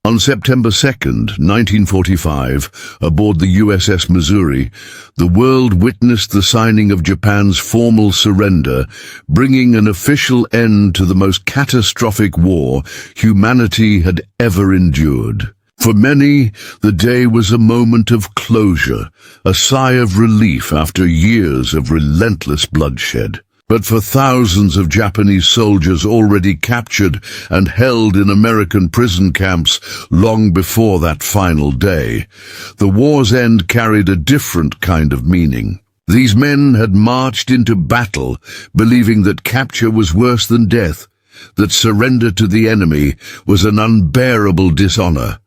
On September 2nd, 1945, aboard the USS Missouri, the world witnessed the signing of Japan's formal surrender, bringing an official end to the most catastrophic war humanity had ever endured. For many, the day was a moment of closure, a sigh of relief after years of relentless bloodshed. But for thousands of Japanese soldiers already captured and held in American prison camps long before that final day, the war's end carried a different kind of meaning. These men had marched into battle, believing that capture was worse than death, that surrender to the enemy was an unbearable dishonor,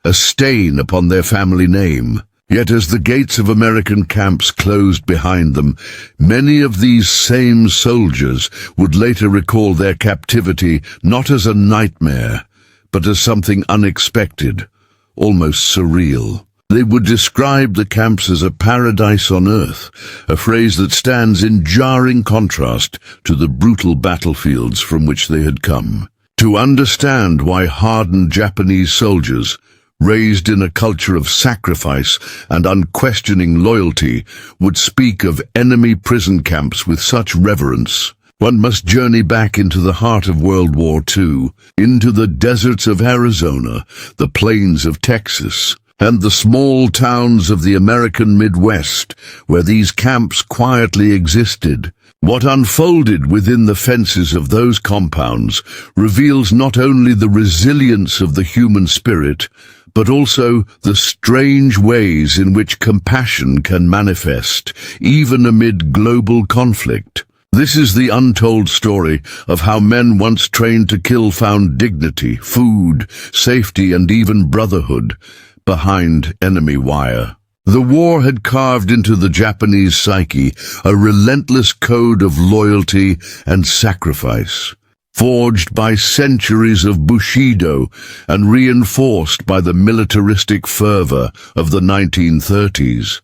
a stain upon their family name. Yet as the gates of American camps closed behind them, many of these same soldiers would later recall their captivity not as a nightmare, but as something unexpected, almost surreal. They would describe the camps as a paradise on earth, a phrase that stands in jarring contrast to the brutal battlefields from which they had come. To understand why hardened Japanese soldiers, raised in a culture of sacrifice and unquestioning loyalty, would speak of enemy prison camps with such reverence, one must journey back into the heart of World War II, into the deserts of Arizona, the plains of Texas, and the small towns of the American Midwest, where these camps quietly existed. What unfolded within the fences of those compounds reveals not only the resilience of the human spirit, but also the strange ways in which compassion can manifest, even amid global conflict. This is the untold story of how men once trained to kill found dignity, food, safety, and even brotherhood behind enemy wire. The war had carved into the Japanese psyche a relentless code of loyalty and sacrifice, forged by centuries of Bushido and reinforced by the militaristic fervor of the 1930s.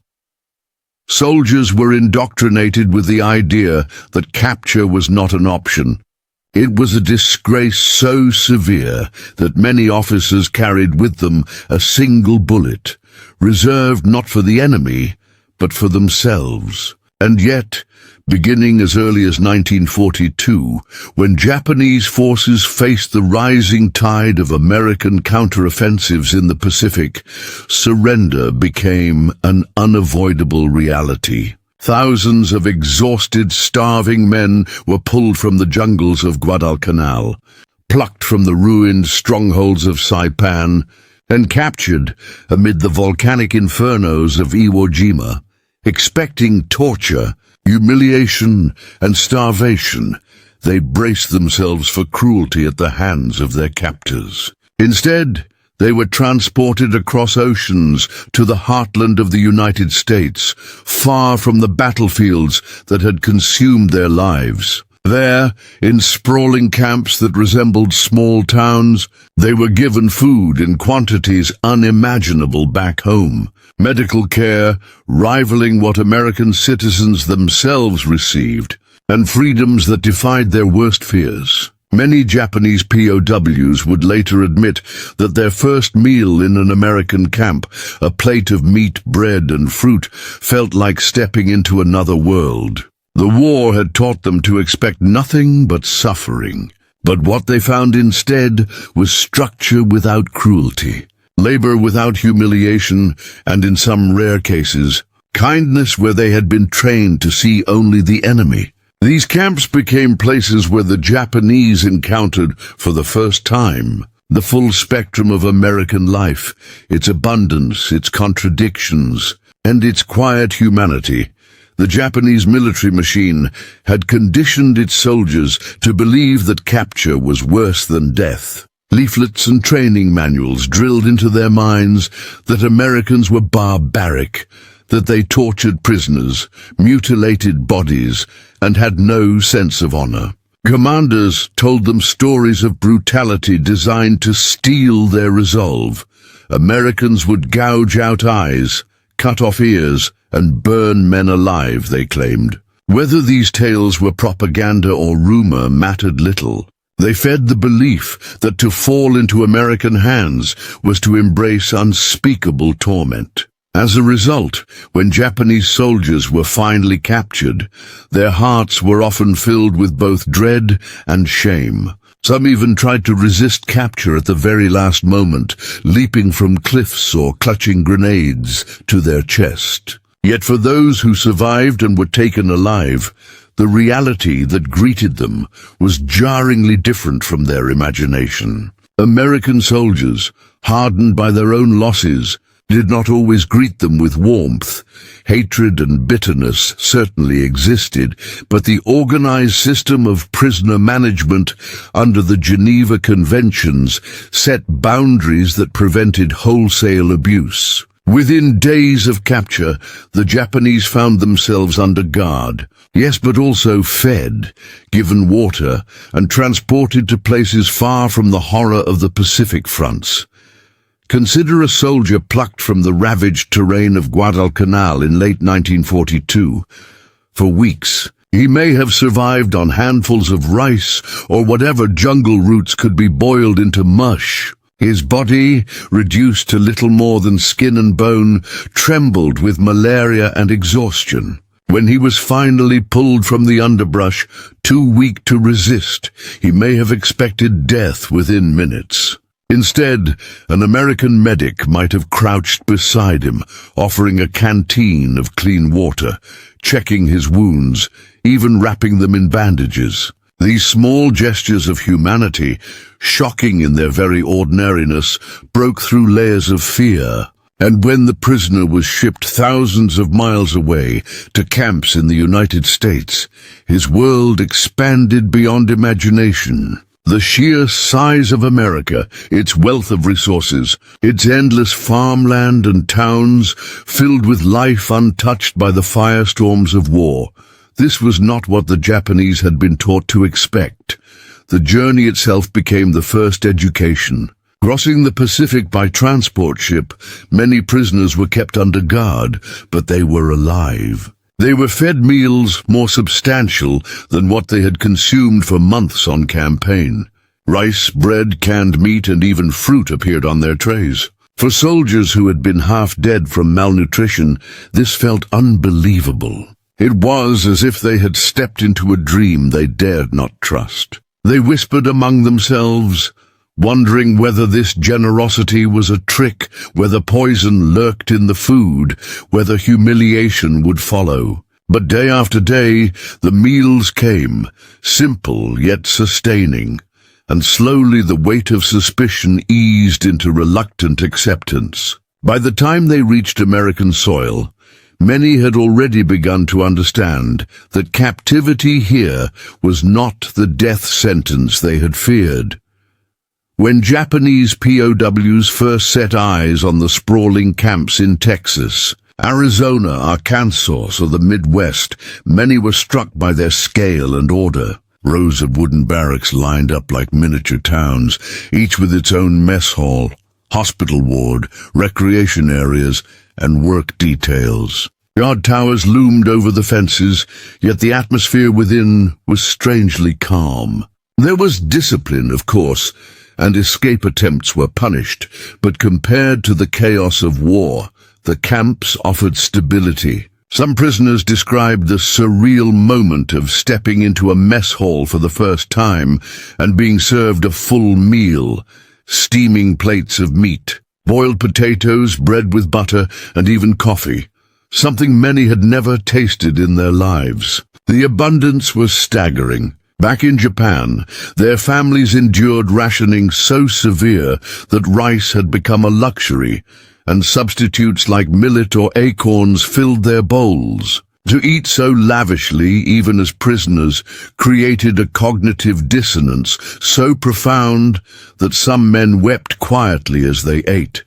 Soldiers were indoctrinated with the idea that capture was not an option. It was a disgrace so severe that many officers carried with them a single bullet, reserved not for the enemy, but for themselves. And yet, beginning as early as 1942, when Japanese forces faced the rising tide of American counteroffensives in the Pacific, surrender became an unavoidable reality. Thousands of exhausted, starving men were pulled from the jungles of Guadalcanal, plucked from the ruined strongholds of Saipan, and captured amid the volcanic infernos of Iwo Jima. Expecting torture, humiliation, and starvation, they braced themselves for cruelty at the hands of their captors. Instead, they were transported across oceans to the heartland of the United States, far from the battlefields that had consumed their lives. There, in sprawling camps that resembled small towns, they were given food in quantities unimaginable back home, medical care rivaling what American citizens themselves received, and freedoms that defied their worst fears. Many Japanese POWs would later admit that their first meal in an American camp, a plate of meat, bread, and fruit, felt like stepping into another world. The war had taught them to expect nothing but suffering, but what they found instead was structure without cruelty, labor without humiliation, and in some rare cases, kindness where they had been trained to see only the enemy. These camps became places where the Japanese encountered, for the first time, the full spectrum of American life, its abundance, its contradictions, and its quiet humanity. The Japanese military machine had conditioned its soldiers to believe that capture was worse than death. Leaflets and training manuals drilled into their minds that Americans were barbaric, that they tortured prisoners, mutilated bodies, and had no sense of honor. Commanders told them stories of brutality designed to steel their resolve. Americans would gouge out eyes, cut off ears, and burn men alive, they claimed. Whether these tales were propaganda or rumor mattered little. They fed the belief that to fall into American hands was to embrace unspeakable torment. As a result, when Japanese soldiers were finally captured, their hearts were often filled with both dread and shame. Some even tried to resist capture at the very last moment, leaping from cliffs or clutching grenades to their chest. Yet for those who survived and were taken alive, the reality that greeted them was jarringly different from their imagination. American soldiers, hardened by their own losses, did not always greet them with warmth. Hatred and bitterness certainly existed, but the organized system of prisoner management under the Geneva Conventions set boundaries that prevented wholesale abuse. Within days of capture, the Japanese found themselves under guard. Yes, but also fed, given water, and transported to places far from the horror of the Pacific fronts. Consider a soldier plucked from the ravaged terrain of Guadalcanal in late 1942. For weeks, he may have survived on handfuls of rice or whatever jungle roots could be boiled into mush. His body, reduced to little more than skin and bone, trembled with malaria and exhaustion. When he was finally pulled from the underbrush, too weak to resist, he may have expected death within minutes. Instead, an American medic might have crouched beside him, offering a canteen of clean water, checking his wounds, even wrapping them in bandages. These small gestures of humanity, shocking in their very ordinariness, broke through layers of fear. And when the prisoner was shipped thousands of miles away to camps in the United States, his world expanded beyond imagination. The sheer size of America, its wealth of resources, its endless farmland and towns filled with life untouched by the firestorms of war. This was not what the Japanese had been taught to expect. The journey itself became the first education. Crossing the Pacific by transport ship, many prisoners were kept under guard, but they were alive. They were fed meals more substantial than what they had consumed for months on campaign. Rice, bread, canned meat, and even fruit appeared on their trays. For soldiers who had been half dead from malnutrition, this felt unbelievable. It was as if they had stepped into a dream they dared not trust. They whispered among themselves, wondering whether this generosity was a trick, whether poison lurked in the food, whether humiliation would follow. But day after day, the meals came, simple yet sustaining, and slowly the weight of suspicion eased into reluctant acceptance. By the time they reached American soil, many had already begun to understand that captivity here was not the death sentence they had feared. When Japanese POWs first set eyes on the sprawling camps in Texas, Arizona, Arkansas, or the Midwest, many were struck by their scale and order. Rows of wooden barracks lined up like miniature towns, each with its own mess hall, hospital ward, recreation areas, and work details. Guard towers loomed over the fences, yet the atmosphere within was strangely calm. There was discipline, of course, and escape attempts were punished, but compared to the chaos of war, the camps offered stability. Some prisoners described the surreal moment of stepping into a mess hall for the first time and being served a full meal, steaming plates of meat, boiled potatoes, bread with butter, and even coffee, something many had never tasted in their lives. The abundance was staggering. Back in Japan, their families endured rationing so severe that rice had become a luxury, and substitutes like millet or acorns filled their bowls. To eat so lavishly, even as prisoners, created a cognitive dissonance so profound that some men wept quietly as they ate.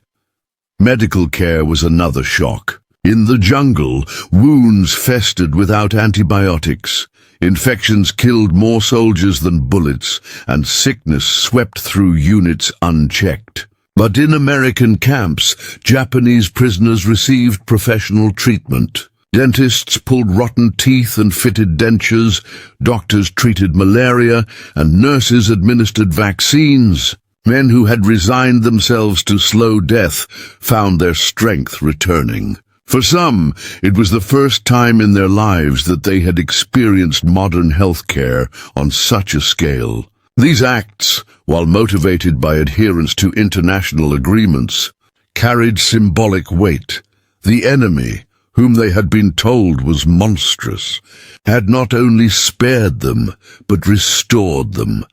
Medical care was another shock. In the jungle, wounds festered without antibiotics. Infections killed more soldiers than bullets, and sickness swept through units unchecked. But in American camps, Japanese prisoners received professional treatment. Dentists pulled rotten teeth and fitted dentures, doctors treated malaria, and nurses administered vaccines. Men who had resigned themselves to slow death found their strength returning. For some, it was the first time in their lives that they had experienced modern healthcare on such a scale. These acts, while motivated by adherence to international agreements, carried symbolic weight. The enemy, whom they had been told was monstrous, had not only spared them, but restored them.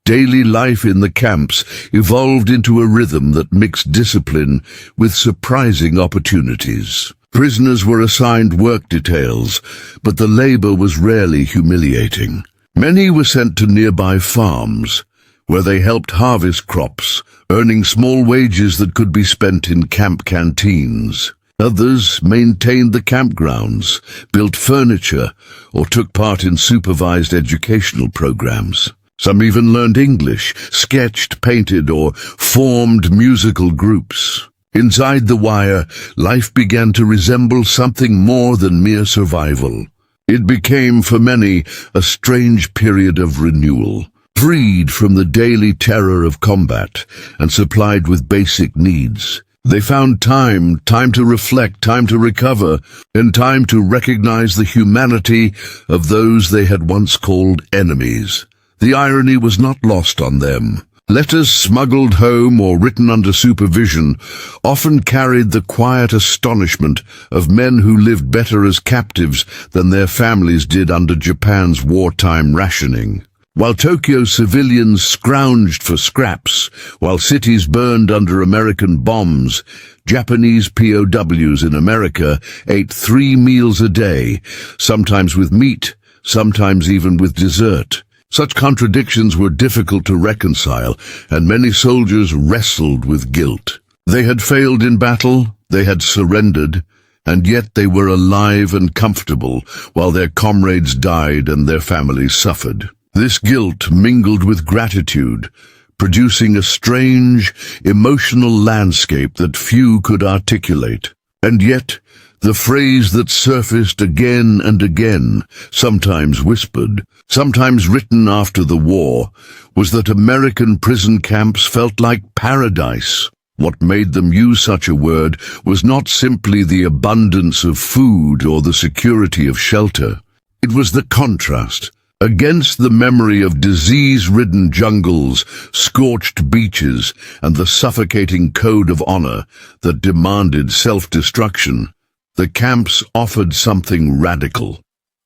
Daily life in the camps evolved into a rhythm that mixed discipline with surprising opportunities. Prisoners were assigned work details, but the labor was rarely humiliating. Many were sent to nearby farms, where they helped harvest crops, earning small wages that could be spent in camp canteens. Others maintained the campgrounds, built furniture, or took part in supervised educational programs. Some even learned English, sketched, painted, or formed musical groups. Inside the wire, life began to resemble something more than mere survival. It became, for many, a strange period of renewal. Freed from the daily terror of combat and supplied with basic needs, they found time to reflect, time to recover, and time to recognize the humanity of those they had once called enemies. The irony was not lost on them. Letters smuggled home or written under supervision often carried the quiet astonishment of men who lived better as captives than their families did under Japan's wartime rationing. While Tokyo civilians scrounged for scraps, while cities burned under American bombs, Japanese POWs in America ate 3 meals a day, sometimes with meat, sometimes even with dessert. Such contradictions were difficult to reconcile, and many soldiers wrestled with guilt. They had failed in battle, they had surrendered, and yet they were alive and comfortable while their comrades died and their families suffered. This guilt mingled with gratitude, producing a strange, emotional landscape that few could articulate. And yet, the phrase that surfaced again and again, sometimes whispered, sometimes written after the war, was that American prison camps felt like paradise. What made them use such a word was not simply the abundance of food or the security of shelter. It was the contrast. Against the memory of disease-ridden jungles, scorched beaches, and the suffocating code of honor that demanded self-destruction, the camps offered something radical,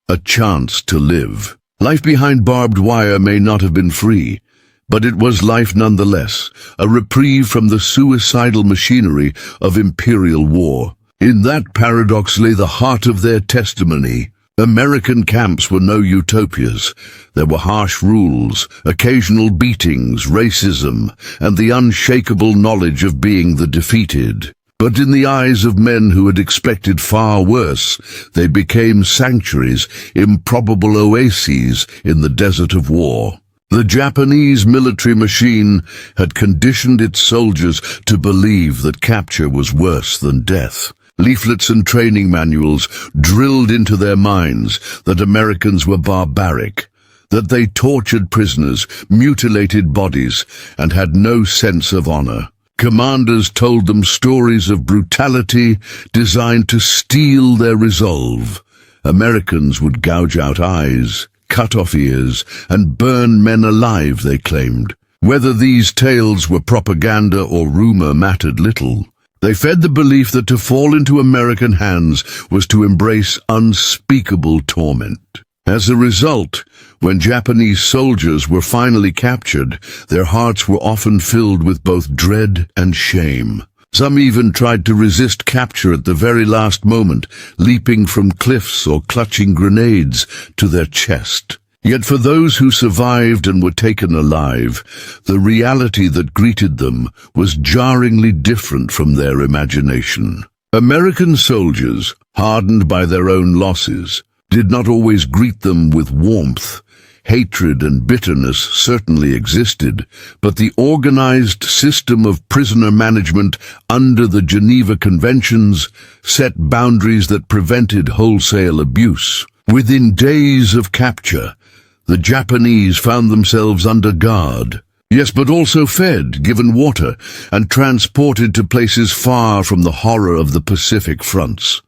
a chance to live. Life behind barbed wire may not have been free, but it was life nonetheless, a reprieve from the suicidal machinery of imperial war. In that paradox lay the heart of their testimony. American camps were no utopias. There were harsh rules, occasional beatings, racism, and the unshakable knowledge of being the defeated. But in the eyes of men who had expected far worse, they became sanctuaries, improbable oases in the desert of war. The Japanese military machine had conditioned its soldiers to believe that capture was worse than death. Leaflets and training manuals drilled into their minds that Americans were barbaric, that they tortured prisoners, mutilated bodies, and had no sense of honor. Commanders told them stories of brutality designed to steel their resolve. Americans would gouge out eyes, cut off ears, and burn men alive, they claimed. Whether these tales were propaganda or rumor mattered little. They fed the belief that to fall into American hands was to embrace unspeakable torment. As a result, when Japanese soldiers were finally captured, their hearts were often filled with both dread and shame. Some even tried to resist capture at the very last moment, leaping from cliffs or clutching grenades to their chest. Yet for those who survived and were taken alive, the reality that greeted them was jarringly different from their imagination. American soldiers, hardened by their own losses, did not always greet them with warmth. hatred and bitterness certainly existed, but the organized system of prisoner management under the Geneva Conventions set boundaries that prevented wholesale abuse. Within days of capture, the Japanese found themselves under guard. Yes, but also fed, given water, and transported to places far from the horror of the Pacific fronts.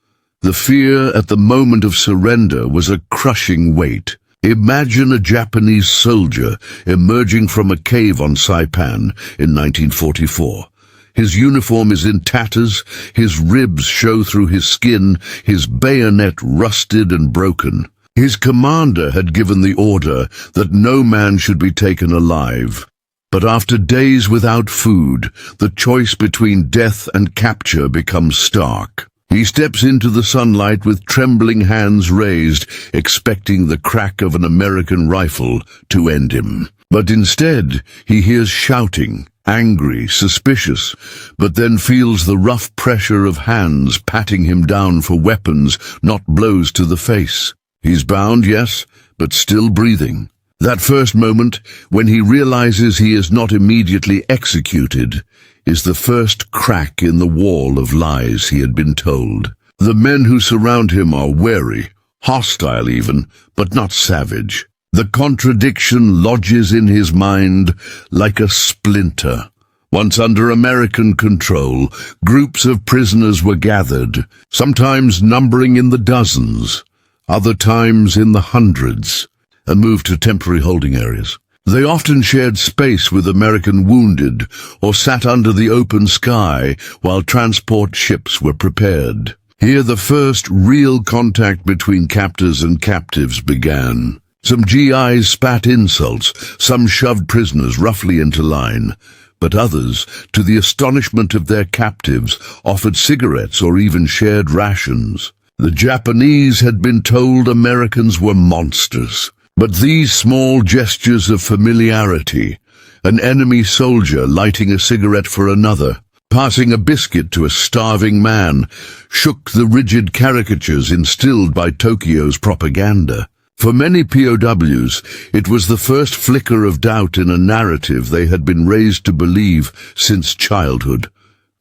The fear at the moment of surrender was a crushing weight. Imagine a Japanese soldier emerging from a cave on Saipan in 1944. His uniform is in tatters, his ribs show through his skin, his bayonet rusted and broken. His commander had given the order that no man should be taken alive. But after days without food, the choice between death and capture becomes stark. He steps into the sunlight with trembling hands raised, expecting the crack of an American rifle to end him. But instead, he hears shouting, angry, suspicious, but then feels the rough pressure of hands patting him down for weapons, not blows to the face. He's bound, yes, but still breathing. That first moment, when he realizes he is not immediately executed, is the first crack in the wall of lies he had been told. The men who surround him are wary, hostile even, but not savage. The contradiction lodges in his mind like a splinter. Once under American control, groups of prisoners were gathered, sometimes numbering in the dozens, other times in the hundreds, and moved to temporary holding areas. They often shared space with American wounded or sat under the open sky while transport ships were prepared. Here the first real contact between captors and captives began. Some GIs spat insults, some shoved prisoners roughly into line, but others, to the astonishment of their captives, offered cigarettes or even shared rations. The Japanese had been told Americans were monsters. But these small gestures of familiarity, an enemy soldier lighting a cigarette for another, passing a biscuit to a starving man, shook the rigid caricatures instilled by Tokyo's propaganda. For many POWs, it was the first flicker of doubt in a narrative they had been raised to believe since childhood.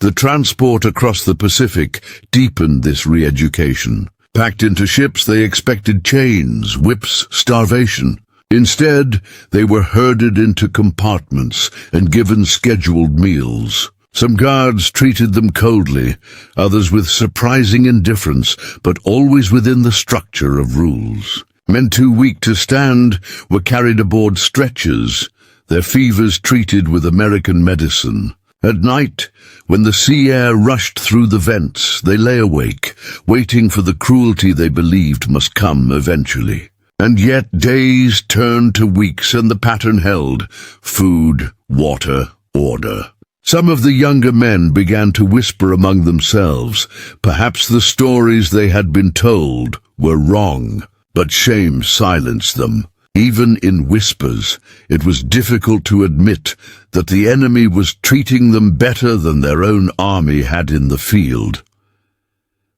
The transport across the Pacific deepened this re-education. Packed into ships, they expected chains, whips, starvation. Instead, they were herded into compartments and given scheduled meals. Some guards treated them coldly, others with surprising indifference, but always within the structure of rules. Men too weak to stand were carried aboard stretchers, their fevers treated with American medicine. At night, when the sea air rushed through the vents, they lay awake, waiting for the cruelty they believed must come eventually. And yet days turned to weeks and the pattern held: food, water, order. Some of the younger men began to whisper among themselves. Perhaps the stories they had been told were wrong, but shame silenced them. Even in whispers, it was difficult to admit that the enemy was treating them better than their own army had in the field.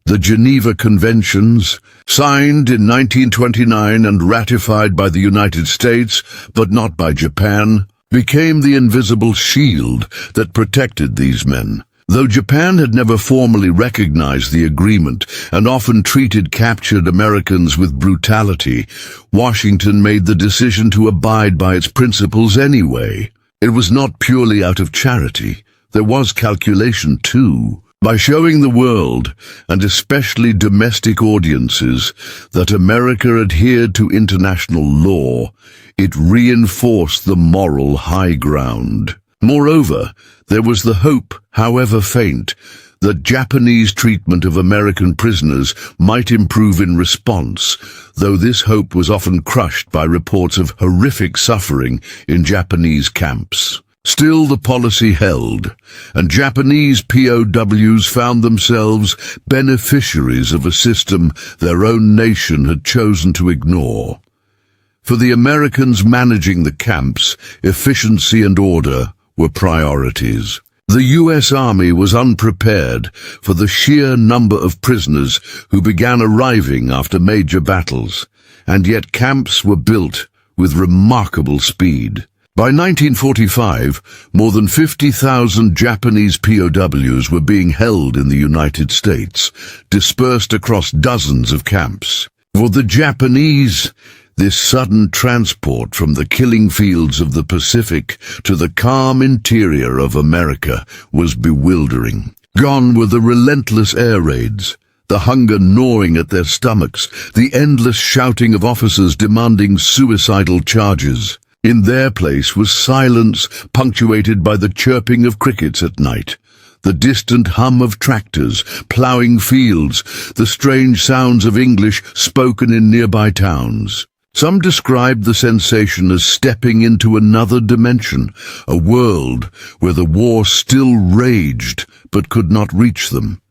The Geneva Conventions, signed in 1929 and ratified by the United States, but not by Japan, became the invisible shield that protected these men. Though Japan had never formally recognized the agreement and often treated captured Americans with brutality, Washington made the decision to abide by its principles anyway. It was not purely out of charity. There was calculation too. By showing the world, and especially domestic audiences, that America adhered to international law, it reinforced the moral high ground. Moreover, there was the hope, however faint, that Japanese treatment of American prisoners might improve in response, though this hope was often crushed by reports of horrific suffering in Japanese camps. Still, the policy held, and Japanese POWs found themselves beneficiaries of a system their own nation had chosen to ignore. For the Americans managing the camps, efficiency and order were priorities. The U.S. Army was unprepared for the sheer number of prisoners who began arriving after major battles, and yet camps were built with remarkable speed. By 1945, more than 50,000 Japanese POWs were being held in the United States, dispersed across dozens of camps. For the Japanese, this sudden transport from the killing fields of the Pacific to the calm interior of America was bewildering. Gone were the relentless air raids, the hunger gnawing at their stomachs, the endless shouting of officers demanding suicidal charges. In their place was silence punctuated by the chirping of crickets at night, the distant hum of tractors ploughing fields, the strange sounds of English spoken in nearby towns. Some described the sensation as stepping into another dimension, a world where the war still raged but could not reach them.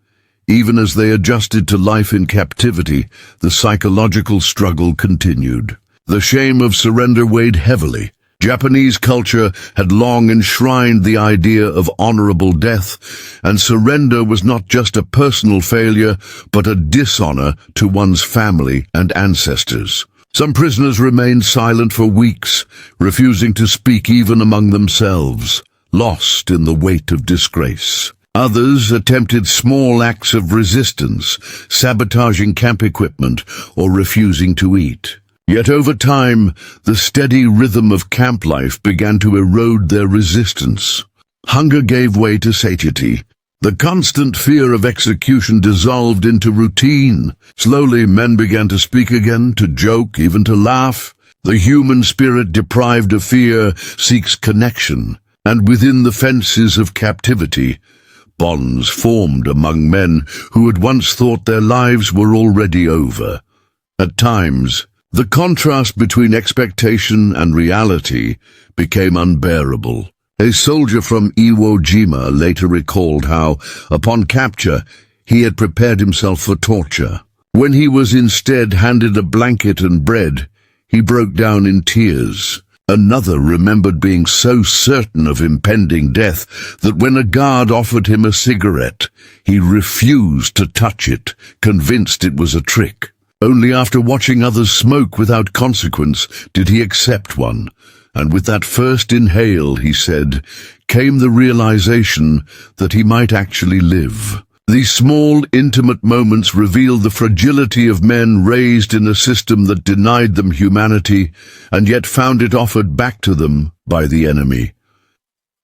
Even as they adjusted to life in captivity, the psychological struggle continued. The shame of surrender weighed heavily. Japanese culture had long enshrined the idea of honorable death, and surrender was not just a personal failure, but a dishonor to one's family and ancestors. Some prisoners remained silent for weeks, refusing to speak even among themselves, lost in the weight of disgrace. Others attempted small acts of resistance, sabotaging camp equipment or refusing to eat. Yet over time, the steady rhythm of camp life began to erode their resistance. Hunger gave way to satiety. The constant fear of execution dissolved into routine. Slowly, men began to speak again, to joke, even to laugh. The human spirit, deprived of fear, seeks connection, and within the fences of captivity, bonds formed among men who had once thought their lives were already over. At times, the contrast between expectation and reality became unbearable. A soldier from Iwo Jima later recalled how, upon capture, he had prepared himself for torture. When he was instead handed a blanket and bread, he broke down in tears. Another remembered being so certain of impending death that when a guard offered him a cigarette, he refused to touch it, convinced it was a trick. Only after watching others smoke without consequence did he accept one. And with that first inhale, he said, came the realization that he might actually live. These small, intimate moments revealed the fragility of men raised in a system that denied them humanity and yet found it offered back to them by the enemy.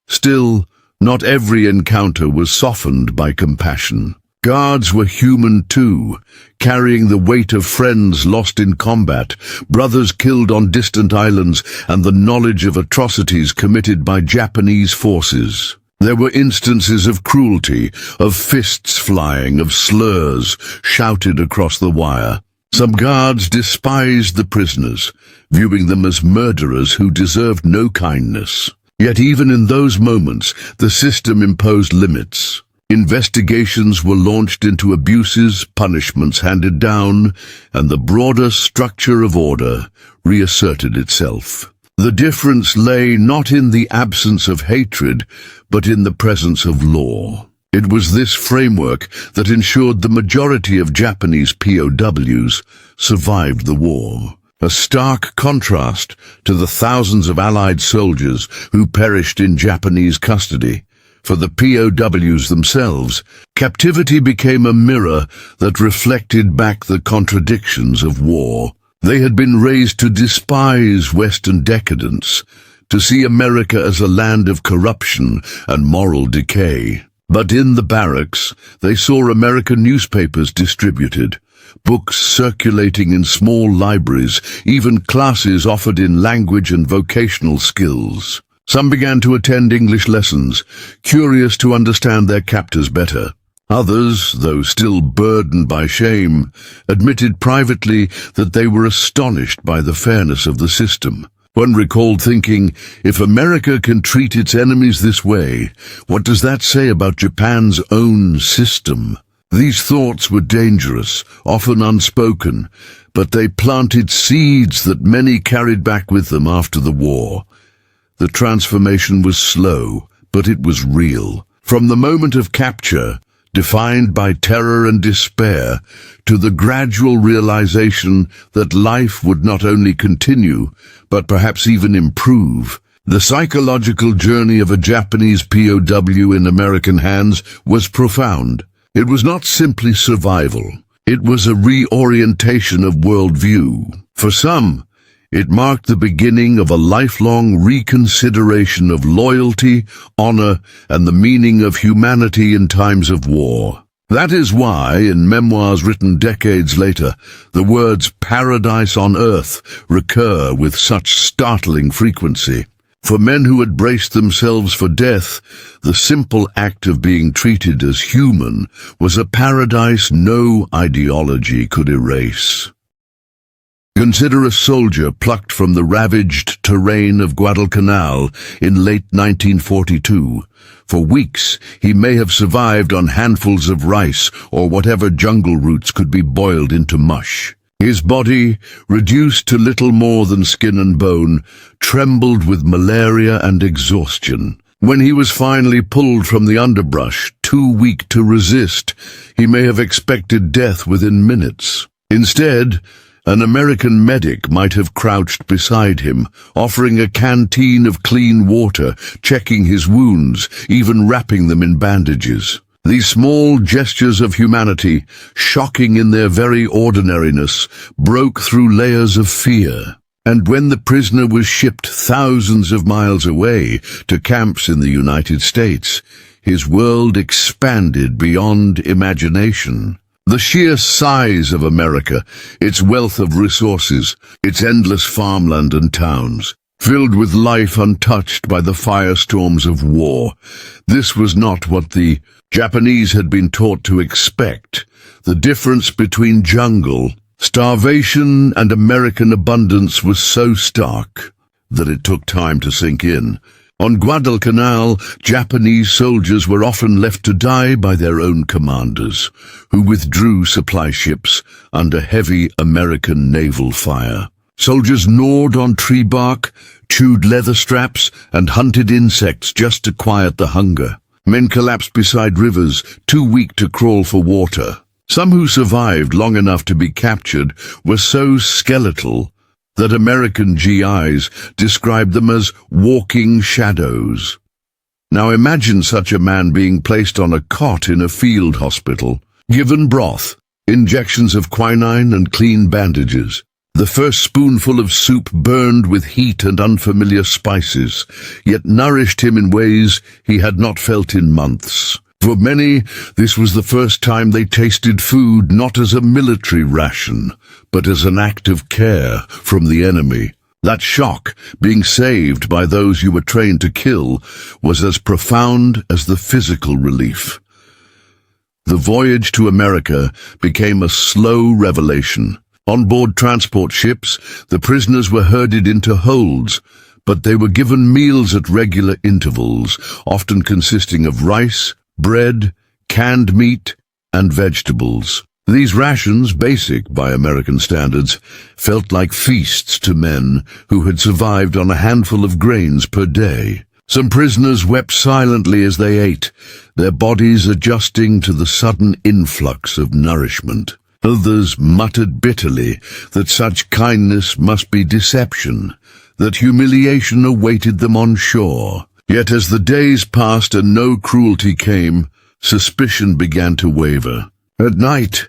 Still, not every encounter was softened by compassion. Guards were human too, carrying the weight of friends lost in combat, brothers killed on distant islands, and the knowledge of atrocities committed by Japanese forces. There were instances of cruelty, of fists flying, of slurs shouted across the wire. Some guards despised the prisoners, viewing them as murderers who deserved no kindness. Yet even in those moments, the system imposed limits. Investigations were launched into abuses, punishments handed down, and the broader structure of order reasserted itself. The difference lay not in the absence of hatred, but in the presence of law. It was this framework that ensured the majority of Japanese POWs survived the war. A stark contrast to the thousands of Allied soldiers who perished in Japanese custody. For the POWs themselves, captivity became a mirror that reflected back the contradictions of war. They had been raised to despise Western decadence, to see America as a land of corruption and moral decay. But in the barracks, they saw American newspapers distributed, books circulating in small libraries, even classes offered in language and vocational skills. Some began to attend English lessons, curious to understand their captors better. Others, though still burdened by shame, admitted privately that they were astonished by the fairness of the system. One recalled thinking, if America can treat its enemies this way, what does that say about Japan's own system? These thoughts were dangerous, often unspoken, but they planted seeds that many carried back with them after the war. The transformation was slow, but it was real. From the moment of capture defined by terror and despair, to the gradual realization that life would not only continue, but perhaps even improve. The psychological journey of a Japanese POW in American hands was profound. It was not simply survival. It was a reorientation of worldview. For some, it marked the beginning of a lifelong reconsideration of loyalty, honor, and the meaning of humanity in times of war. That is why, in memoirs written decades later, the words "paradise on earth" recur with such startling frequency. For men who had braced themselves for death, the simple act of being treated as human was a paradise no ideology could erase. Consider a soldier plucked from the ravaged terrain of Guadalcanal in late 1942. For weeks, he may have survived on handfuls of rice or whatever jungle roots could be boiled into mush. His body, reduced to little more than skin and bone, trembled with malaria and exhaustion. When he was finally pulled from the underbrush, too weak to resist, he may have expected death within minutes. Instead, an American medic might have crouched beside him, offering a canteen of clean water, checking his wounds, even wrapping them in bandages. These small gestures of humanity, shocking in their very ordinariness, broke through layers of fear. And when the prisoner was shipped thousands of miles away to camps in the United States, his world expanded beyond imagination. The sheer size of America, its wealth of resources, its endless farmland and towns, filled with life untouched by the firestorms of war. This was not what the Japanese had been taught to expect. The difference between jungle, starvation, and American abundance was so stark that it took time to sink in. On Guadalcanal, Japanese soldiers were often left to die by their own commanders, who withdrew supply ships under heavy American naval fire. Soldiers gnawed on tree bark, chewed leather straps, and hunted insects just to quiet the hunger. Men collapsed beside rivers, too weak to crawl for water. Some who survived long enough to be captured were so skeletal that American GIs described them as walking shadows. Now imagine such a man being placed on a cot in a field hospital, given broth, injections of quinine and clean bandages. The first spoonful of soup burned with heat and unfamiliar spices, yet nourished him in ways he had not felt in months. For many, this was the first time they tasted food not as a military ration, but as an act of care from the enemy. That shock, being saved by those you were trained to kill, was as profound as the physical relief. The voyage to America became a slow revelation. On board transport ships, the prisoners were herded into holds, but they were given meals at regular intervals, often consisting of rice, bread, canned meat, and vegetables. These rations, basic by American standards, felt like feasts to men who had survived on a handful of grains per day. Some prisoners wept silently as they ate, their bodies adjusting to the sudden influx of nourishment. Others muttered bitterly that such kindness must be deception, that humiliation awaited them on shore. Yet as the days passed and no cruelty came, suspicion began to waver. At night,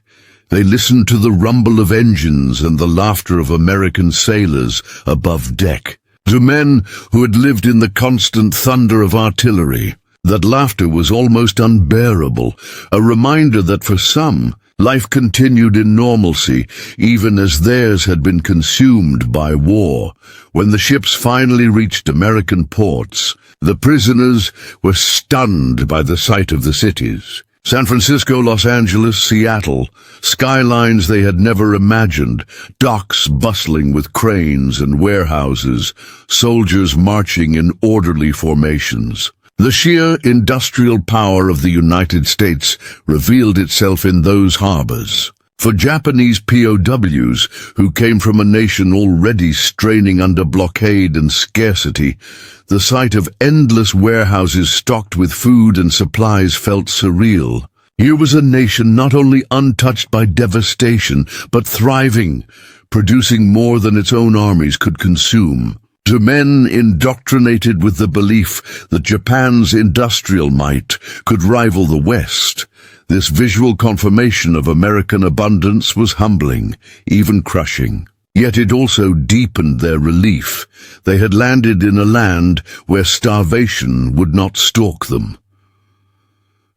they listened to the rumble of engines and the laughter of American sailors above deck. To men who had lived in the constant thunder of artillery, that laughter was almost unbearable, a reminder that for some, life continued in normalcy, even as theirs had been consumed by war. When the ships finally reached American ports, the prisoners were stunned by the sight of the cities. San Francisco, Los Angeles, Seattle, skylines they had never imagined, docks bustling with cranes and warehouses, soldiers marching in orderly formations. The sheer industrial power of the United States revealed itself in those harbors. For Japanese POWs, who came from a nation already straining under blockade and scarcity, the sight of endless warehouses stocked with food and supplies felt surreal. Here was a nation not only untouched by devastation, but thriving, producing more than its own armies could consume. To men indoctrinated with the belief that Japan's industrial might could rival the West, this visual confirmation of American abundance was humbling, even crushing. Yet it also deepened their relief. They had landed in a land where starvation would not stalk them.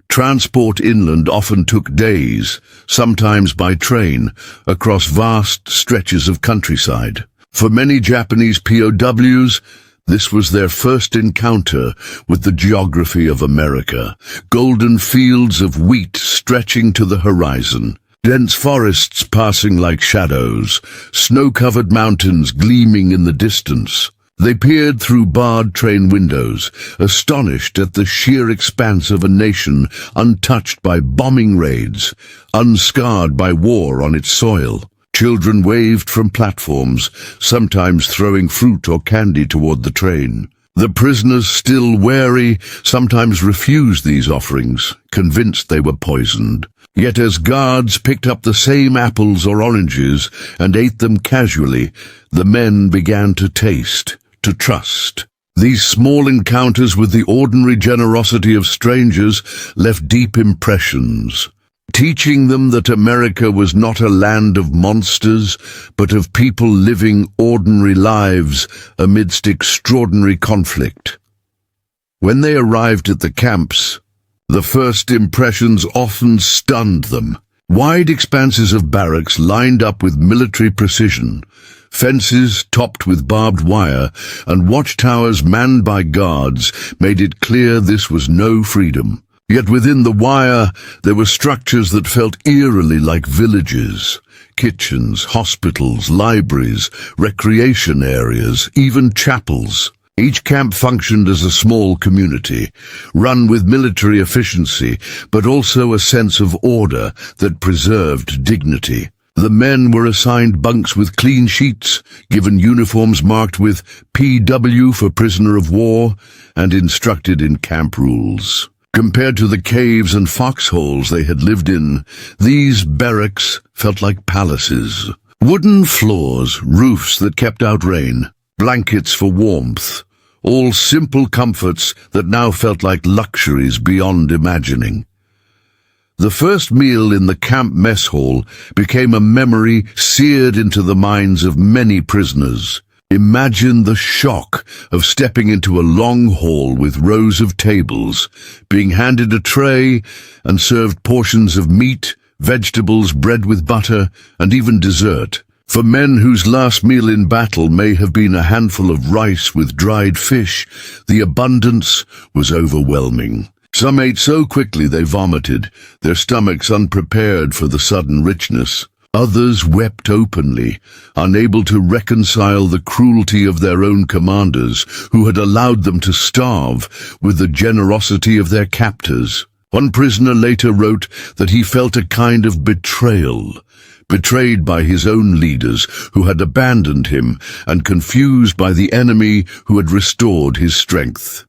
Transport inland often took days, sometimes by train, across vast stretches of countryside. For many Japanese POWs, this was their first encounter with the geography of America. Golden fields of wheat stretching to the horizon, dense forests passing like shadows, snow-covered mountains gleaming in the distance. They peered through barred train windows, astonished at the sheer expanse of a nation untouched by bombing raids, unscarred by war on its soil. Children waved from platforms, sometimes throwing fruit or candy toward the train. The prisoners, still wary, sometimes refused these offerings, convinced they were poisoned. Yet as guards picked up the same apples or oranges and ate them casually, the men began to taste, to trust. These small encounters with the ordinary generosity of strangers left deep impressions, teaching them that America was not a land of monsters, but of people living ordinary lives amidst extraordinary conflict. When they arrived at the camps, the first impressions often stunned them. Wide expanses of barracks lined up with military precision, fences topped with barbed wire, and watchtowers manned by guards made it clear this was no freedom. Yet within the wire there were structures that felt eerily like villages. Kitchens, hospitals, libraries, recreation areas, even chapels. Each camp functioned as a small community, run with military efficiency, but also a sense of order that preserved dignity. The men were assigned bunks with clean sheets, given uniforms marked with PW for prisoner of war, and instructed in camp rules. Compared to the caves and foxholes they had lived in, these barracks felt like palaces. Wooden floors, roofs that kept out rain, blankets for warmth, all simple comforts that now felt like luxuries beyond imagining. The first meal in the camp mess hall became a memory seared into the minds of many prisoners. Imagine the shock of stepping into a long hall with rows of tables, being handed a tray and served portions of meat, vegetables, bread with butter, and even dessert. For men whose last meal in battle may have been a handful of rice with dried fish, the abundance was overwhelming. Some ate so quickly they vomited, their stomachs unprepared for the sudden richness. Others wept openly, unable to reconcile the cruelty of their own commanders, who had allowed them to starve, with the generosity of their captors. One prisoner later wrote that he felt a kind of betrayal, betrayed by his own leaders who had abandoned him, and confused by the enemy who had restored his strength.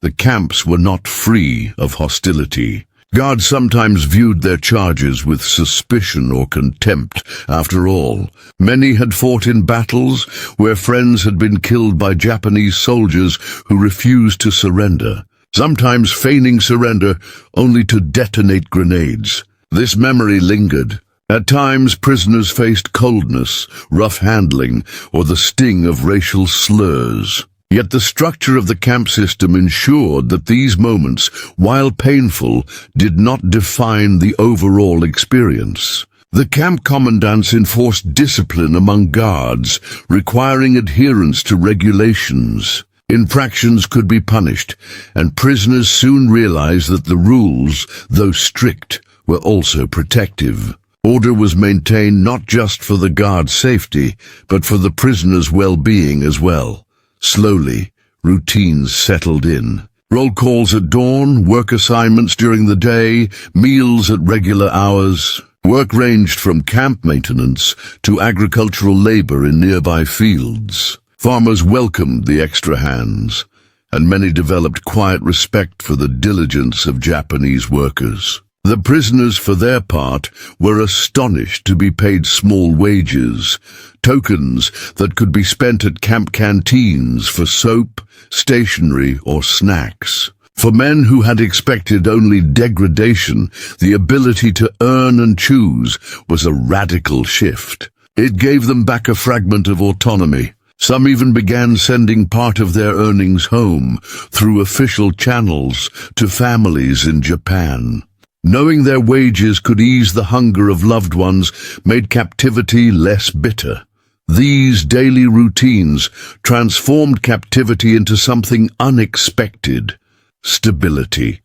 The camps were not free of hostility. Guards sometimes viewed their charges with suspicion or contempt. After all, many had fought in battles where friends had been killed by Japanese soldiers who refused to surrender, sometimes feigning surrender only to detonate grenades. This memory lingered. At times, prisoners faced coldness, rough handling, or the sting of racial slurs. Yet the structure of the camp system ensured that these moments, while painful, did not define the overall experience. The camp commandants enforced discipline among guards, requiring adherence to regulations. Infractions could be punished, and prisoners soon realized that the rules, though strict, were also protective. Order was maintained not just for the guards' safety, but for the prisoners' well-being as well. Slowly, routines settled in. Roll calls at dawn, work assignments during the day, meals at regular hours. Work ranged from camp maintenance to agricultural labor in nearby fields. Farmers welcomed the extra hands, and many developed quiet respect for the diligence of Japanese workers. The prisoners, for their part, were astonished to be paid small wages, tokens that could be spent at camp canteens for soap, stationery, or snacks. For men who had expected only degradation, the ability to earn and choose was a radical shift. It gave them back a fragment of autonomy. Some even began sending part of their earnings home through official channels to families in Japan. Knowing their wages could ease the hunger of loved ones made captivity less bitter. These daily routines transformed captivity into something unexpected: stability.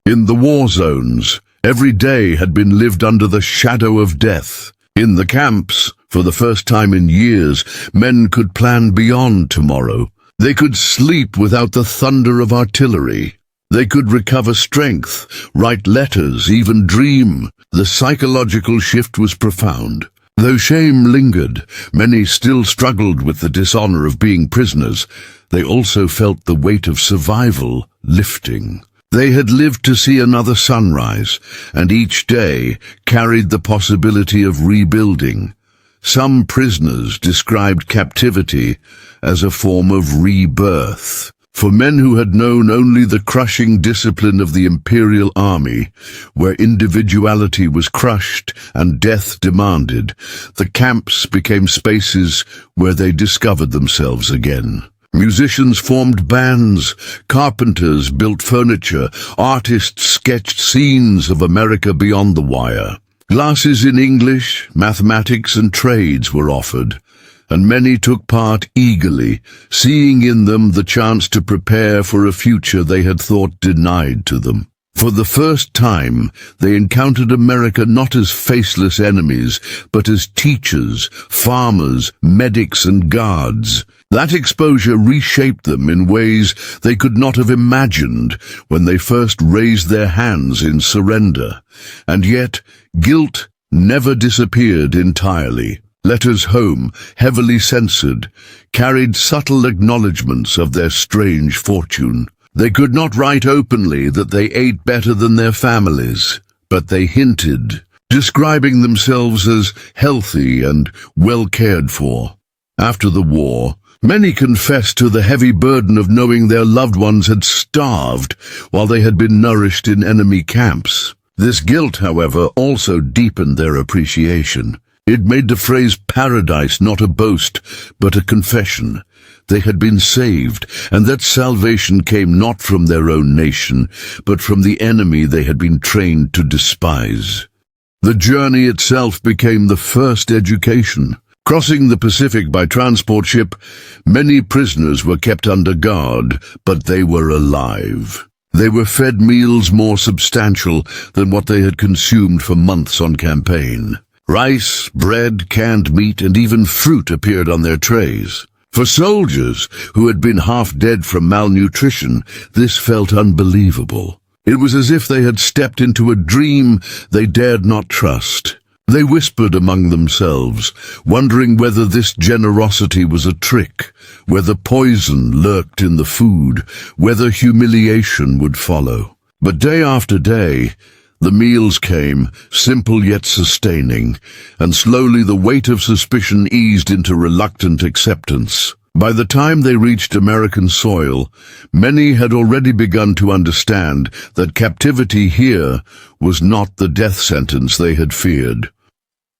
In the war zones, every day had been lived under the shadow of death. In the camps, for the first time in years, men could plan beyond tomorrow. They could sleep without the thunder of artillery. They could recover strength, write letters, even dream. The psychological shift was profound. Though shame lingered, many still struggled with the dishonor of being prisoners. They also felt the weight of survival lifting. They had lived to see another sunrise, and each day carried the possibility of rebuilding. Some prisoners described captivity as a form of rebirth. For men who had known only the crushing discipline of the imperial army, where individuality was crushed and death demanded, the camps became spaces where they discovered themselves again. Musicians formed bands, carpenters built furniture, artists sketched scenes of America beyond the wire. Classes in English, mathematics, and trades were offered, and many took part eagerly, seeing in them the chance to prepare for a future they had thought denied to them. For the first time, they encountered America not as faceless enemies, but as teachers, farmers, medics, and guards. That exposure reshaped them in ways they could not have imagined when they first raised their hands in surrender. And yet, guilt never disappeared entirely. Letters home, heavily censored, carried subtle acknowledgments of their strange fortune. They could not write openly that they ate better than their families, but they hinted, describing themselves as healthy and well cared for. After the war, many confessed to the heavy burden of knowing their loved ones had starved while they had been nourished in enemy camps. This guilt, however, also deepened their appreciation. It made the phrase paradise not a boast, but a confession. They had been saved, and that salvation came not from their own nation, but from the enemy they had been trained to despise. The journey itself became the first education. Crossing the Pacific by transport ship, many prisoners were kept under guard, but they were alive. They were fed meals more substantial than what they had consumed for months on campaign. Rice, bread, canned meat, and even fruit appeared on their trays. For soldiers who had been half dead from malnutrition, this felt unbelievable. It was as if they had stepped into a dream they dared not trust. They whispered among themselves, wondering whether this generosity was a trick, whether poison lurked in the food, whether humiliation would follow. But day after day, the meals came, simple yet sustaining, and slowly the weight of suspicion eased into reluctant acceptance. By the time they reached American soil, many had already begun to understand that captivity here was not the death sentence they had feared.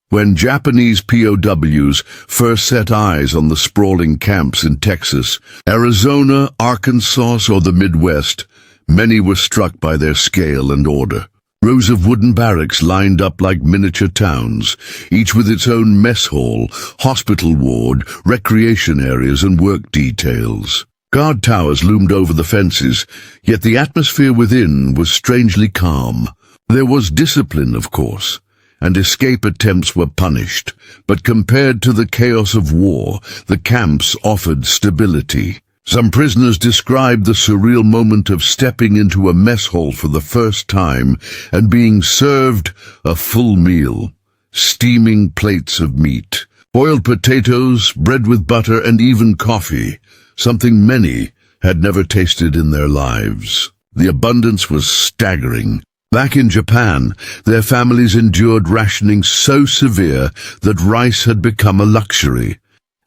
When Japanese POWs first set eyes on the sprawling camps in Texas, Arizona, Arkansas, or the Midwest, many were struck by their scale and order. Rows of wooden barracks lined up like miniature towns, each with its own mess hall, hospital ward, recreation areas, and work details. Guard towers loomed over the fences, yet the atmosphere within was strangely calm. There was discipline, of course, and escape attempts were punished, but compared to the chaos of war, the camps offered stability. Some prisoners described the surreal moment of stepping into a mess hall for the first time and being served a full meal. Steaming plates of meat, boiled potatoes, bread with butter, and even coffee, something many had never tasted in their lives. The abundance was staggering. Back in Japan, their families endured rationing so severe that rice had become a luxury,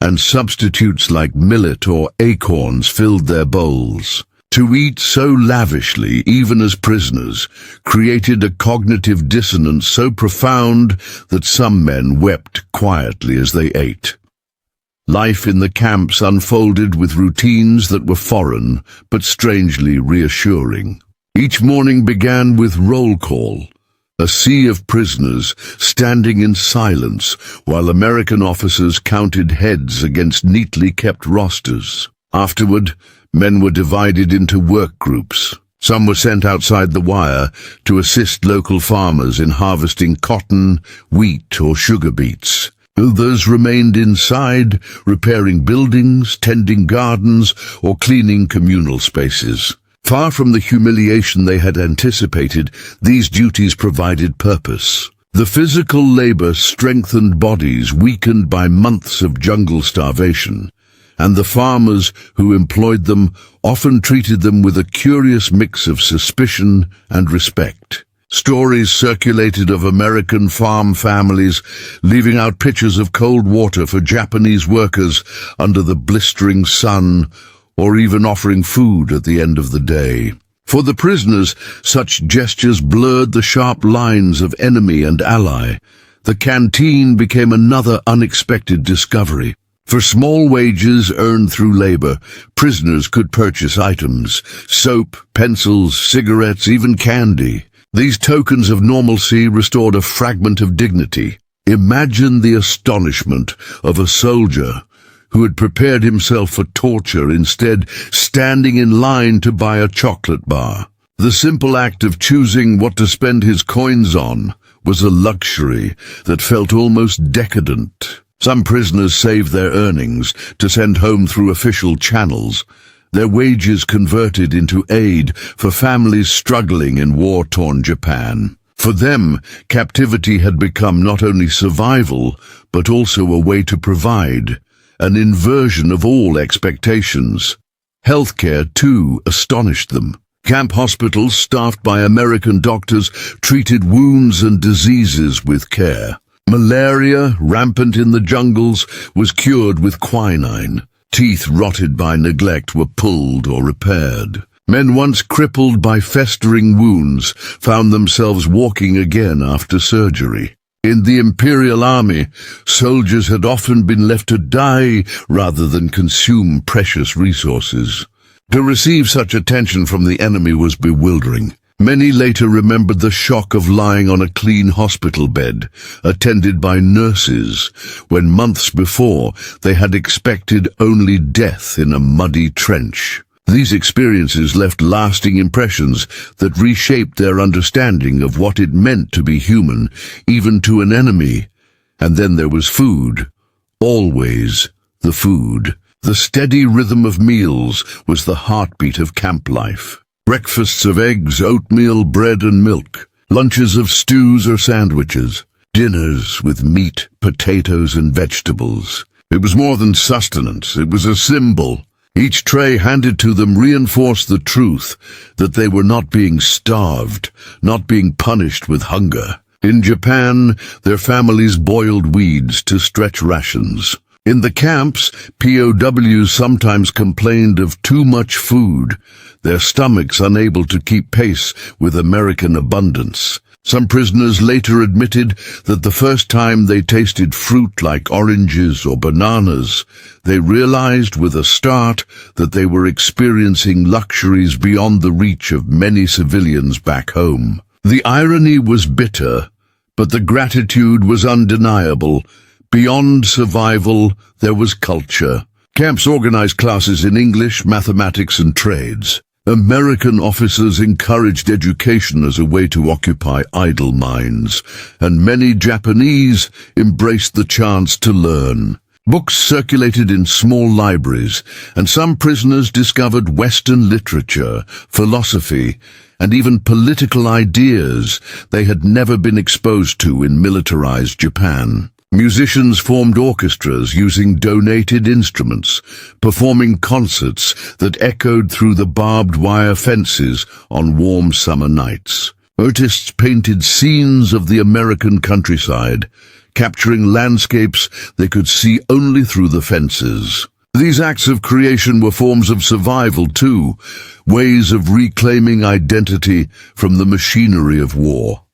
and substitutes like millet or acorns filled their bowls. To eat so lavishly, even as prisoners, created a cognitive dissonance so profound that some men wept quietly as they ate. Life in the camps unfolded with routines that were foreign, but strangely reassuring. Each morning began with roll call, a sea of prisoners standing in silence while American officers counted heads against neatly kept rosters. Afterward, men were divided into work groups. Some were sent outside the wire to assist local farmers in harvesting cotton, wheat, or sugar beets. Others remained inside, repairing buildings, tending gardens, or cleaning communal spaces. Far from the humiliation they had anticipated, these duties provided purpose. The physical labor strengthened bodies weakened by months of jungle starvation, and the farmers who employed them often treated them with a curious mix of suspicion and respect. Stories circulated of American farm families leaving out pitchers of cold water for Japanese workers under the blistering sun, or even offering food at the end of the day. For the prisoners, such gestures blurred the sharp lines of enemy and ally. The canteen became another unexpected discovery. For small wages earned through labor, prisoners could purchase items: soap, pencils, cigarettes, even candy. These tokens of normalcy restored a fragment of dignity. Imagine the astonishment of a soldier who had prepared himself for torture, instead standing in line to buy a chocolate bar. The simple act of choosing what to spend his coins on was a luxury that felt almost decadent. Some prisoners saved their earnings to send home through official channels, their wages converted into aid for families struggling in war-torn Japan. For them, captivity had become not only survival, but also a way to provide, an inversion of all expectations. Healthcare, too, astonished them. Camp hospitals, staffed by American doctors, treated wounds and diseases with care. Malaria, rampant in the jungles, was cured with quinine. Teeth rotted by neglect were pulled or repaired. Men once crippled by festering wounds found themselves walking again after surgery. In the Imperial Army, soldiers had often been left to die rather than consume precious resources. To receive such attention from the enemy was bewildering. Many later remembered the shock of lying on a clean hospital bed, attended by nurses, when months before they had expected only death in a muddy trench. These experiences left lasting impressions that reshaped their understanding of what it meant to be human, even to an enemy. And then there was food. Always the food. The steady rhythm of meals was the heartbeat of camp life. Breakfasts of eggs, oatmeal, bread and milk. Lunches of stews or sandwiches. Dinners with meat, potatoes and vegetables. It was more than sustenance, it was a symbol. Each tray handed to them reinforced the truth that they were not being starved, not being punished with hunger. In Japan, their families boiled weeds to stretch rations. In the camps, POWs sometimes complained of too much food, their stomachs unable to keep pace with American abundance. Some prisoners later admitted that the first time they tasted fruit like oranges or bananas, they realized with a start that they were experiencing luxuries beyond the reach of many civilians back home. The irony was bitter, but the gratitude was undeniable. Beyond survival, there was culture. Camps organized classes in English, mathematics, and trades. American officers encouraged education as a way to occupy idle minds, and many Japanese embraced the chance to learn. Books circulated in small libraries, and some prisoners discovered Western literature, philosophy, and even political ideas they had never been exposed to in militarized Japan. Musicians formed orchestras using donated instruments, performing concerts that echoed through the barbed wire fences on warm summer nights. Artists painted scenes of the American countryside, capturing landscapes they could see only through the fences. These acts of creation were forms of survival too, ways of reclaiming identity from the machinery of war.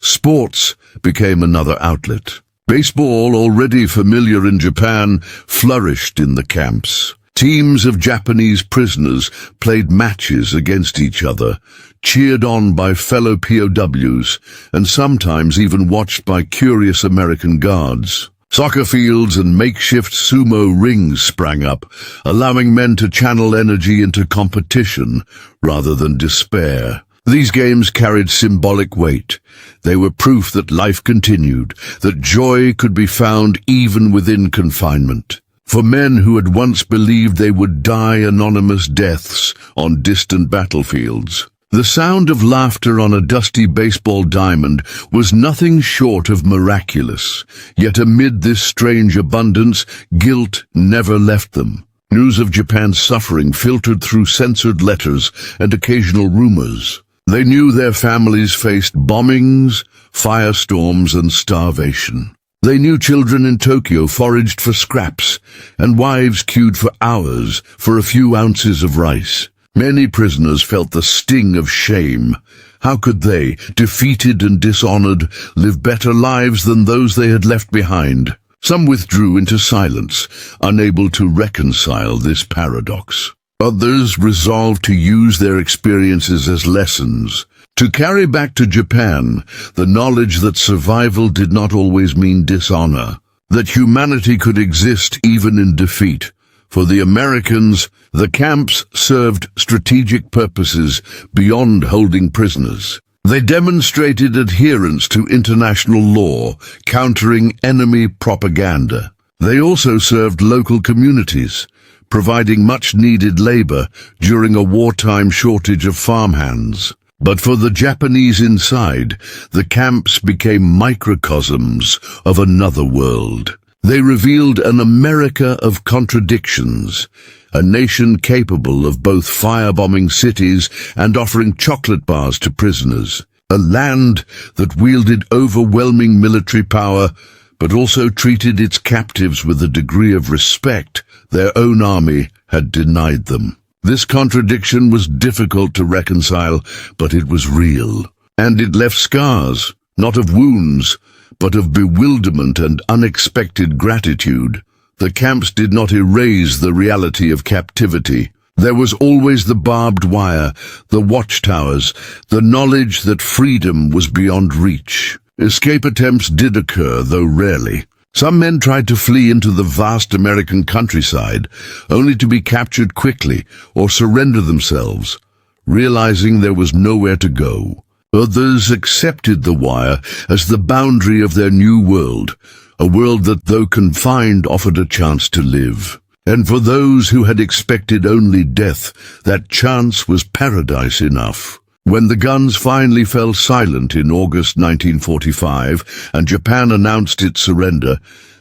Sports became another outlet. Baseball, already familiar in Japan, flourished in the camps. Teams of Japanese prisoners played matches against each other, cheered on by fellow POWs, and sometimes even watched by curious American guards. Soccer fields and makeshift sumo rings sprang up, allowing men to channel energy into competition rather than despair. These games carried symbolic weight. They were proof that life continued, that joy could be found even within confinement. For men who had once believed they would die anonymous deaths on distant battlefields, the sound of laughter on a dusty baseball diamond was nothing short of miraculous. Yet amid this strange abundance, guilt never left them. News of Japan's suffering filtered through censored letters and occasional rumors. They knew their families faced bombings, firestorms, and starvation. They knew children in Tokyo foraged for scraps, and wives queued for hours for a few ounces of rice. Many prisoners felt the sting of shame. How could they, defeated and dishonored, live better lives than those they had left behind? Some withdrew into silence, unable to reconcile this paradox. Others resolved to use their experiences as lessons, to carry back to Japan the knowledge that survival did not always mean dishonor, that humanity could exist even in defeat. For the Americans, the camps served strategic purposes beyond holding prisoners. They demonstrated adherence to international law, countering enemy propaganda. They also served local communities, providing much-needed labor during a wartime shortage of farmhands. But for the Japanese inside, the camps became microcosms of another world. They revealed an America of contradictions, a nation capable of both firebombing cities and offering chocolate bars to prisoners, a land that wielded overwhelming military power but also treated its captives with a degree of respect their own army had denied them. This contradiction was difficult to reconcile, but it was real. And it left scars, not of wounds, but of bewilderment and unexpected gratitude. The camps did not erase the reality of captivity. There was always the barbed wire, the watchtowers, the knowledge that freedom was beyond reach. Escape attempts did occur, though rarely. Some men tried to flee into the vast American countryside, only to be captured quickly or surrender themselves, realizing there was nowhere to go. Others accepted the wire as the boundary of their new world, a world that, though confined, offered a chance to live. And for those who had expected only death, that chance was paradise enough. When the guns finally fell silent in August 1945 and Japan announced its surrender,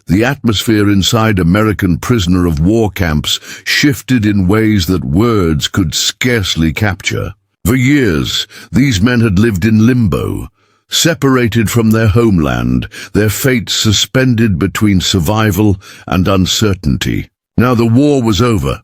the atmosphere inside American prisoner of war camps shifted in ways that words could scarcely capture. For years, these men had lived in limbo, separated from their homeland, their fate suspended between survival and uncertainty. Now the war was over.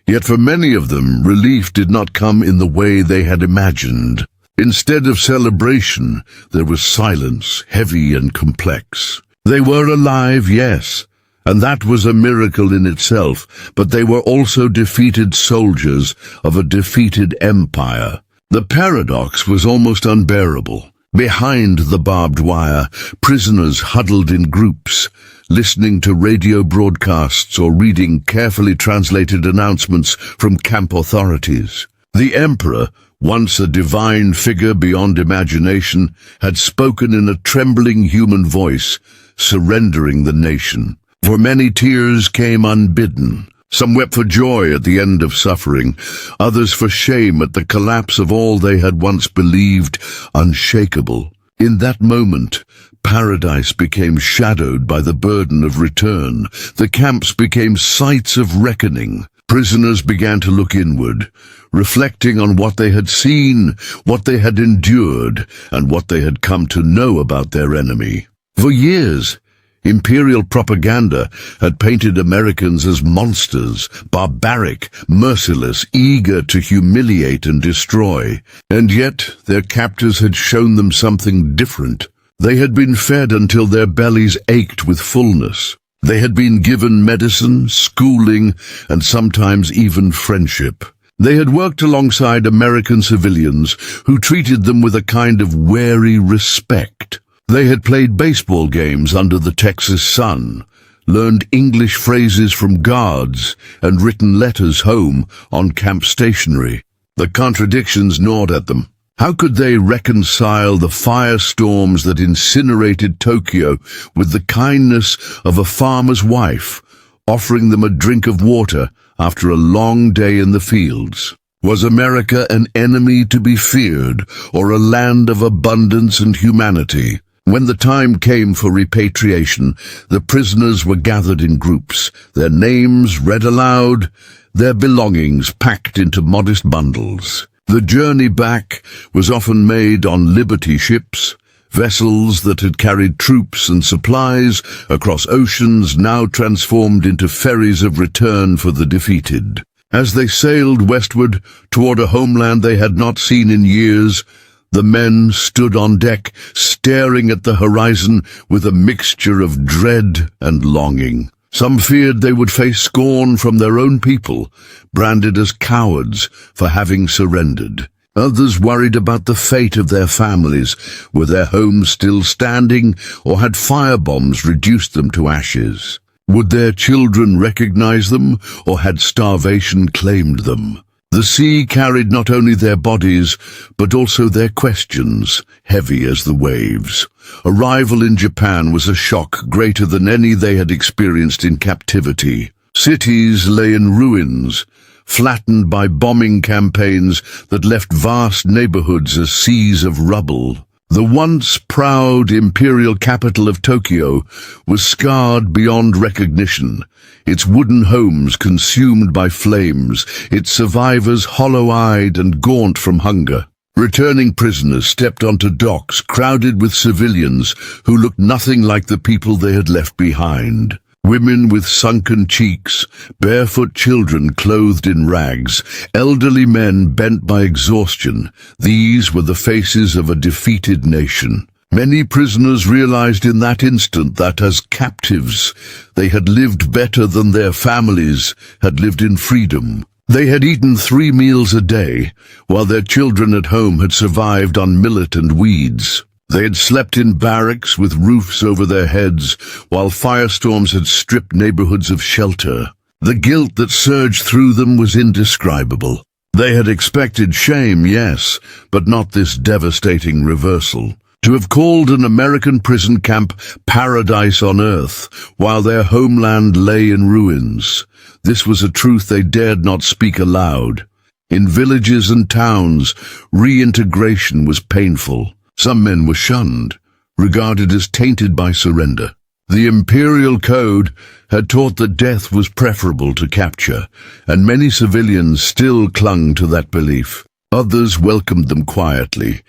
Yet for many of them, relief did not come in the way they had imagined. Instead of celebration, there was silence, heavy and complex. They were alive, yes, and that was a miracle in itself, but they were also defeated soldiers of a defeated empire. The paradox was almost unbearable. Behind the barbed wire, prisoners huddled in groups, listening to radio broadcasts or reading carefully translated announcements from camp authorities. The emperor, once a divine figure beyond imagination, had spoken in a trembling human voice, surrendering the nation. For many tears came unbidden. Some wept for joy at the end of suffering, others for shame at the collapse of all they had once believed unshakable. In that moment, paradise became shadowed by the burden of return. The camps became sites of reckoning, Prisoners began to look inward, reflecting on what they had seen, what they had endured, and what they had come to know about their enemy. For years, imperial propaganda had painted Americans as monsters, barbaric, merciless, eager to humiliate and destroy. And yet, their captors had shown them something different. They had been fed until their bellies ached with fullness. They had been given medicine, schooling, and sometimes even friendship. They had worked alongside American civilians who treated them with a kind of wary respect. They had played baseball games under the Texas sun, learned English phrases from guards, and written letters home on camp stationery. The contradictions gnawed at them. How could they reconcile the firestorms that incinerated Tokyo with the kindness of a farmer's wife, offering them a drink of water after a long day in the fields? Was America an enemy to be feared, or a land of abundance and humanity? When the time came for repatriation, the prisoners were gathered in groups, their names read aloud, their belongings packed into modest bundles. The journey back was often made on Liberty ships, vessels that had carried troops and supplies across oceans now transformed into ferries of return for the defeated. As they sailed westward toward a homeland they had not seen in years, the men stood on deck, staring at the horizon with a mixture of dread and longing. Some feared they would face scorn from their own people, branded as cowards for having surrendered. Others worried about the fate of their families. Were their homes still standing, or had firebombs reduced them to ashes? Would their children recognize them, or had starvation claimed them? The sea carried not only their bodies, but also their questions, heavy as the waves. Arrival in Japan was a shock greater than any they had experienced in captivity. Cities lay in ruins, flattened by bombing campaigns that left vast neighborhoods as seas of rubble. The once proud imperial capital of Tokyo was scarred beyond recognition, its wooden homes consumed by flames, its survivors hollow-eyed and gaunt from hunger. Returning prisoners stepped onto docks crowded with civilians who looked nothing like the people they had left behind. Women with sunken cheeks, barefoot children clothed in rags, elderly men bent by exhaustion. These were the faces of a defeated nation. Many prisoners realized in that instant that as captives, they had lived better than their families had lived in freedom. They had eaten 3 meals a day, while their children at home had survived on millet and weeds. They had slept in barracks with roofs over their heads, while firestorms had stripped neighborhoods of shelter. The guilt that surged through them was indescribable. They had expected shame, yes, but not this devastating reversal. To have called an American prison camp paradise on earth, while their homeland lay in ruins. This was a truth they dared not speak aloud. In villages and towns, reintegration was painful. Some men were shunned, regarded as tainted by surrender. The imperial code had taught that death was preferable to capture, and many civilians still clung to that belief. Others welcomed them quietly,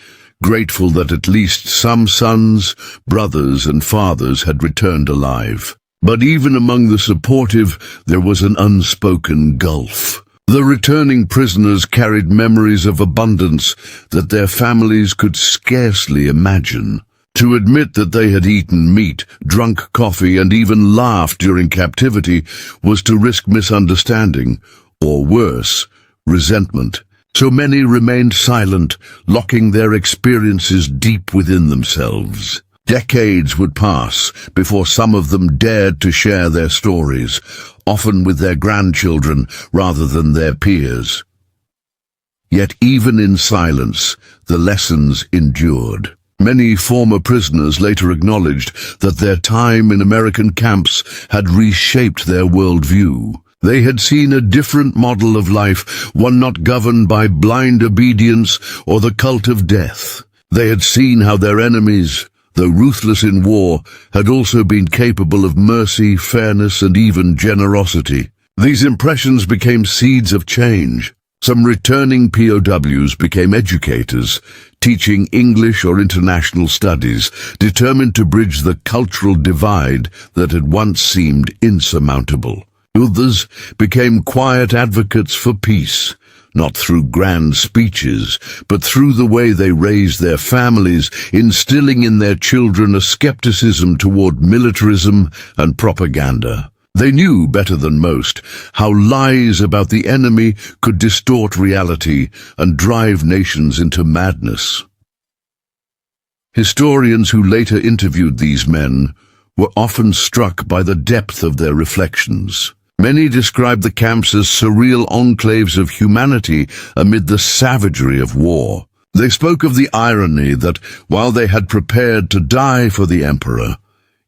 grateful that at least some sons, brothers, and fathers had returned alive. But even among the supportive, there was an unspoken gulf. The returning prisoners carried memories of abundance that their families could scarcely imagine. To admit that they had eaten meat, drunk coffee, and even laughed during captivity was to risk misunderstanding, or worse, resentment. So many remained silent, locking their experiences deep within themselves. Decades would pass before some of them dared to share their stories, often with their grandchildren rather than their peers. Yet even in silence, the lessons endured. Many former prisoners later acknowledged that their time in American camps had reshaped their worldview. They had seen a different model of life, one not governed by blind obedience or the cult of death. They had seen how their enemies, though ruthless in war, had also been capable of mercy, fairness, and even generosity. These impressions became seeds of change. Some returning POWs became educators, teaching English or international studies, determined to bridge the cultural divide that had once seemed insurmountable. Others became quiet advocates for peace, not through grand speeches, but through the way they raised their families, instilling in their children a skepticism toward militarism and propaganda. They knew better than most how lies about the enemy could distort reality and drive nations into madness. Historians who later interviewed these men were often struck by the depth of their reflections. Many described the camps as surreal enclaves of humanity amid the savagery of war. They spoke of the irony that, while they had prepared to die for the emperor,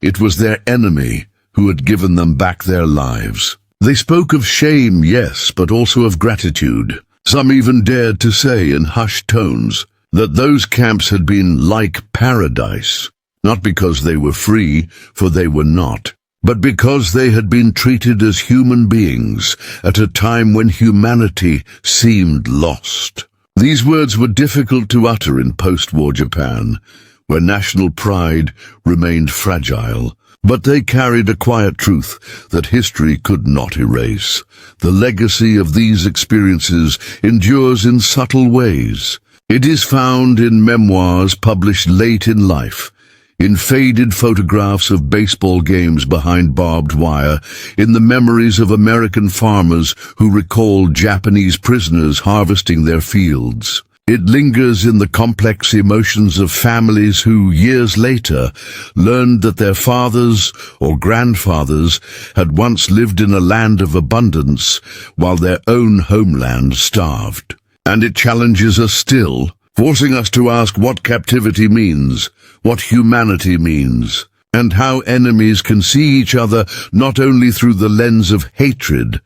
it was their enemy who had given them back their lives. They spoke of shame, yes, but also of gratitude. Some even dared to say in hushed tones that those camps had been like paradise, not because they were free, for they were not, but because they had been treated as human beings at a time when humanity seemed lost. These words were difficult to utter in post-war Japan, where national pride remained fragile, but they carried a quiet truth that history could not erase. The legacy of these experiences endures in subtle ways. It is found in memoirs published late in life, in faded photographs of baseball games behind barbed wire, in the memories of American farmers who recalled Japanese prisoners harvesting their fields. It lingers in the complex emotions of families who, years later, learned that their fathers or grandfathers had once lived in a land of abundance while their own homeland starved. And it challenges us still, forcing us to ask what captivity means, what humanity means, and how enemies can see each other not only through the lens of hatred,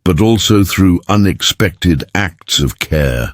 but also through unexpected acts of care.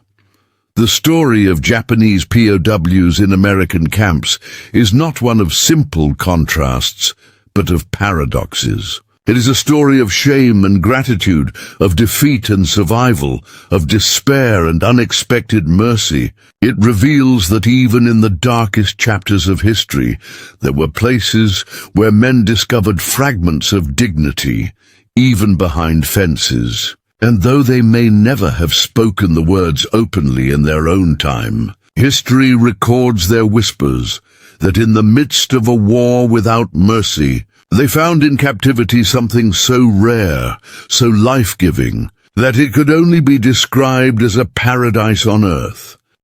The story of Japanese POWs in American camps is not one of simple contrasts, but of paradoxes. It is a story of shame and gratitude, of defeat and survival, of despair and unexpected mercy. It reveals that even in the darkest chapters of history, there were places where men discovered fragments of dignity, even behind fences. And though they may never have spoken the words openly in their own time, history records their whispers, that in the midst of a war without mercy, they found in captivity something so rare, so life-giving, that it could only be described as a paradise on earth.